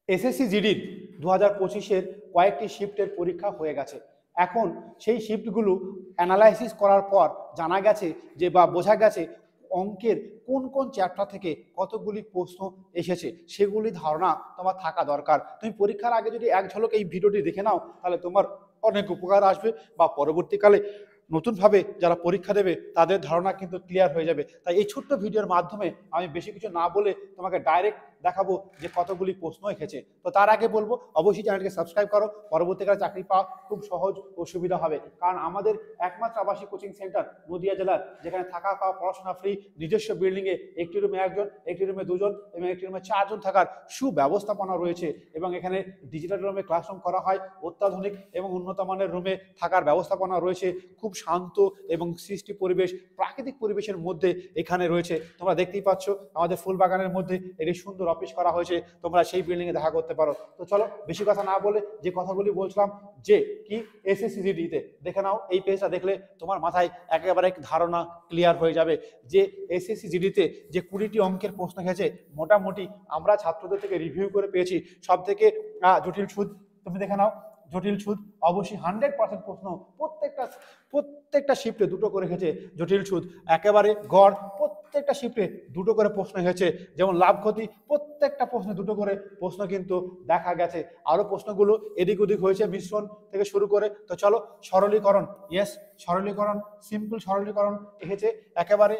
SSC জিডির 2025-এর কয়েকটি শিফটের পরীক্ষা হয়ে গেছে। এখন সেই শিফটগুলো অ্যানালাইসিস করার পর জানা গেছে যে বা বোঝা গেছে অঙ্কের কোন কোন চ্যাপ্টার থেকে কতগুলি প্রশ্ন এসেছে, সেগুলি ধারণা তোমার থাকা দরকার। তুমি পরীক্ষার আগে যদি এক ঝলক এই ভিডিওটি দেখে নাও, তাহলে তোমার অনেক উপকার আসবে বা পরবর্তীকালে নতুনভাবে যারা পরীক্ষা দেবে তাদের ধারণা কিন্তু ক্লিয়ার হয়ে যাবে। তাই এই ছোট্ট ভিডিওর মাধ্যমে আমি বেশি কিছু না বলে তোমাকে ডাইরেক্ট দেখাবো যে কতগুলি প্রশ্ন এসেছে। তো তার আগে বলবো অবশ্যই চ্যানেলকে সাবস্ক্রাইব করো, পরবর্তীকালে চাকরি পাওয়া খুব সহজ ও সুবিধা হবে। কারণ আমাদের একমাত্র আবাসিক কোচিং সেন্টার নদিয়া জেলার, যেখানে থাকা খাওয়া পড়াশোনা ফ্রি, নিজস্ব বিল্ডিংয়ে একটি রুমে একজন, একটি রুমে দুজন এবং একটি রুমে চারজন থাকার সুব্যবস্থাপনা রয়েছে। এবং এখানে ডিজিটাল রুমে ক্লাসরুম করা হয়, অত্যাধুনিক এবং উন্নত মানের রুমে থাকার ব্যবস্থাপনা রয়েছে। খুব শান্ত এবং সৃষ্টি পরিবেশ, প্রাকৃতিক পরিবেশের মধ্যে এখানে রয়েছে। তোমরা দেখতেই পাচ্ছ আমাদের ফুল বাগানের মধ্যে একটি সুন্দর অফিস করা হয়েছে, তোমরা সেই বিল্ডিংয়ে দেখা করতে পারো। তো চলো বেশি কথা না বলে যে কথাগুলি বলছিলাম, যে কি এসএসসি জিডিতে দেখে নাও। এই পেজটা দেখলে তোমার মাথায় একেবারে ধারণা ক্লিয়ার হয়ে যাবে যে এসএসসি জিডিতে যে 20টি অঙ্কের প্রশ্ন এসেছে, মোটামুটি আমরা ছাত্রদের থেকে রিভিউ করে পেয়েছি সব থেকে জটিল সুদ। তুমি দেখে নাও, জটিল সুদ অবশ্যই 100% প্রশ্ন, প্রত্যেকটা শিফটে দুটো করে এসেছে জটিল সুদ, একেবারে গড় প্রত্যেকটা শিফটে দুটো করে প্রশ্ন এসেছে। যেমন লাভ ক্ষতি প্রত্যেকটা প্রশ্নে দুটো করে প্রশ্ন কিন্তু দেখা গেছে। আরও প্রশ্নগুলো এদিক ওদিক হয়েছে, মিশ্রণ থেকে শুরু করে। তো চলো সরলীকরণ, ইয়েস সরলীকরণ, সিম্পল সরলীকরণ এসেছে। একেবারে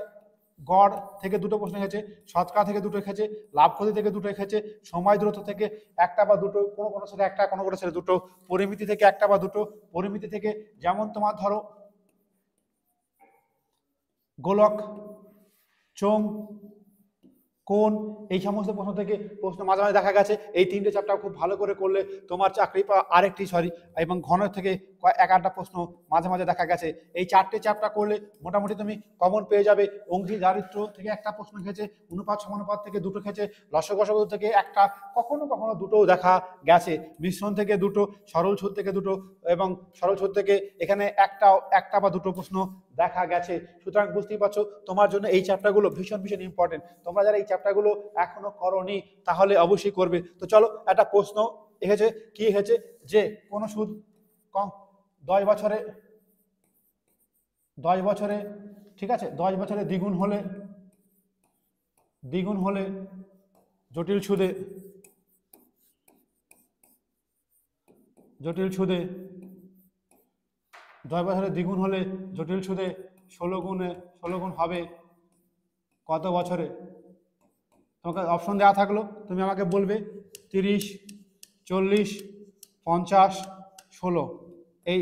গড় থেকে দুটো প্রশ্ন এসেছে, শতকরা থেকে দুটো এসেছে, লাভ ক্ষতি থেকে দুটো এসেছে, সময় দূরত্ব থেকে একটা বা দুটো, কোনো কোনো সাথে একটা, কোনো কোনো সাথে দুটো, পরিমিতি থেকে একটা বা দুটো, পরিমিতি থেকে যেমন তোমার ধরো গোলক, চোঙ, কোন, এই সমস্ত প্রশ্ন থেকে প্রশ্ন মাঝে মাঝে দেখা গেছে। এই তিনটে চ্যাপ্টার খুব ভালো করে করলে তোমার চাকরি পাওয়া এবং ঘনের থেকে এক আধটা প্রশ্ন মাঝে মাঝে দেখা গেছে। এই চারটে চ্যাপ্টার করলে মোটামুটি তুমি কমন পেয়ে যাবে। অঙ্কি দারিদ্র থেকে একটা প্রশ্ন খেয়েছে, অনুপাত সমানুপাত থেকে দুটো খেয়েছে, লসগসগ থেকে একটা, কখনো কখনো দুটোও দেখা গেছে, মিশ্রণ থেকে দুটো, সরল সুদ থেকে দুটো এবং সরল সুদ থেকে এখানে একটা বা দুটো প্রশ্ন দেখা গেছে। সুতরাং বুঝতেই পারছো তোমার জন্য এই চ্যাপ্টারগুলো ভীষণ ভীষণ ইম্পর্টেন্ট। তোমরা যারা এই চ্যাপ্টারগুলো এখনো করোনি তাহলে অবশ্যই করবে। তো চলো একটা প্রশ্ন এসেছে, কি এসেছে যে কোনো সুদ কম 10 বছরে ঠিক আছে, 10 বছরে দ্বিগুণ হলে জটিল সুদে 10 বছরে দ্বিগুণ হলে জটিল সুদে 16 গুণ হবে কত বছরে? তোমাকে অপশন দেওয়া থাকলো, তুমি আমাকে বলবে 30, 40, 50, 16। এই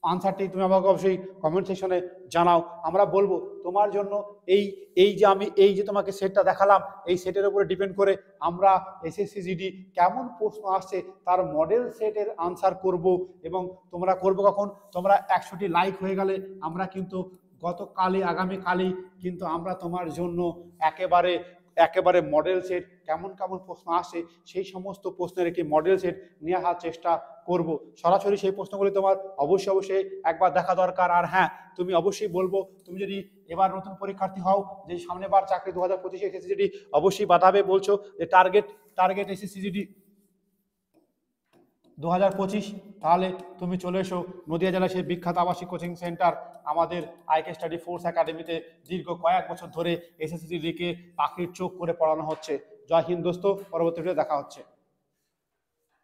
আনসারটি তুমি আমাকে অবশ্যই কমেন্ট সেকশনে জানাও। আমরা বলবো তোমার জন্য এই যে তোমাকে সেটটা দেখালাম, এই সেটের উপরে ডিপেন্ড করে আমরা এসএসসি জিডি কেমন প্রশ্ন আসছে তার মডেল সেটের আনসার করব। এবং তোমরা করবো কখন? তোমরা 100টি লাইক হয়ে গেলে আমরা কিন্তু আগামীকালই কিন্তু আমরা তোমার জন্য একেবারে মডেল সেট কেমন কেমন প্রশ্ন আসে সেই সমস্ত প্রশ্নের একটি মডেল সেট নিয়ে আসার চেষ্টা করব। সরাসরি সেই প্রশ্নগুলি তোমার অবশ্যই একবার দেখা দরকার। আর হ্যাঁ, তুমি অবশ্যই বলবো, তুমি যদি এবার নতুন পরীক্ষার্থী হও, যে সামনের বার চাকরি 2025 এসএসসি জিডি অবশ্যই বাঁধাবে, বলছো যে টার্গেট এসএসসি জিডি 2025, তাহলে তুমি চলে এসো নদিয়া জেলার সেই বিখ্যাত আবাসিক কোচিং সেন্টার আমাদের আইকে স্টাডি ফোর্স একাডেমিতে। দীর্ঘ কয়েক বছর ধরে এসএসসি জিডিকে পাখির চোখ করে পড়ানো হচ্ছে। জয় হিন্দ দোস্ত, পরবর্তী ভিডিও দেখা হচ্ছে।